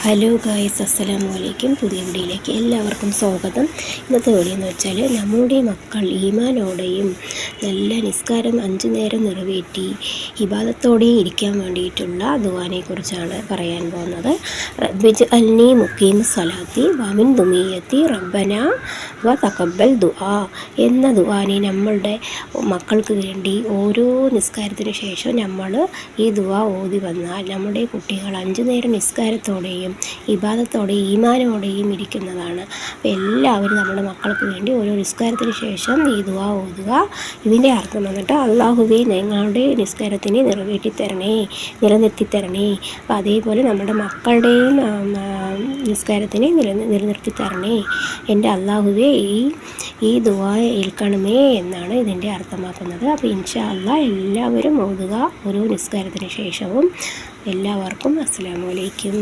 Hello guys, അസ്സലാമു അലൈക്കും. പുതിയ വീഡിയോയിലേക്ക് എല്ലാവർക്കും സ്വാഗതം. ഇന്നത്തെ വീഡിയോ എന്ന് വെച്ചാൽ നമ്മുടെ മക്കൾ ഈമാനോടെയും നല്ല നിസ്കാരം 5 നേരം നിറവേറ്റി ഇബാദത്തോടെയും ഇരിക്കാൻ വേണ്ടിയിട്ടുള്ള ദുആനെക്കുറിച്ചാണ് പറയാൻ പോകുന്നത്. റബ്ബിജ്അൽനി മുഖീമ സ്വലാത്തി വമിൻ ദുനിയത്തി റബ്ബന വ തഖബ്ബൽ ദുആ എന്ന ദുആനെ നമ്മളുടെ മക്കൾക്ക് വേണ്ടി ഓരോ നിസ്കാരത്തിന് ശേഷം നമ്മൾ ഈ ദുആ ഓതി വന്നാൽ നമ്മുടെ കുട്ടികൾ 5 നേരം നിസ്കാരത്തോടെയും ഇബാദത്തോടെയും ഈമാനോടെയും ഇരിക്കുന്നതാണ്. അപ്പോൾ എല്ലാവരും നമ്മുടെ മക്കൾക്ക് വേണ്ടി ഓരോ നിസ്കാരത്തിന് ശേഷം ഈ ദുആ ഓതുക. ഇതിൻ്റെ അർത്ഥം വന്നിട്ട് അല്ലാഹുവേ ഞങ്ങളുടെ നിസ്കാരത്തിനെ നിലനിർത്തിത്തരണേ. അപ്പോൾ അതേപോലെ നമ്മുടെ മക്കളുടെയും നിസ്കാരത്തിനെ നിലനിർത്തിത്തരണേ. എൻ്റെ അല്ലാഹുവേ ഈ ദുആ ഏൽക്കണമേ എന്നാണ് ഇതിൻ്റെ അർത്ഥമാക്കുന്നത്. അപ്പോൾ ഇൻഷാ അല്ലാഹ് എല്ലാവരും ഓതുക ഓരോ നിസ്കാരത്തിന് ശേഷവും. എല്ലാവർക്കും അസ്സലാമു അലൈക്കും.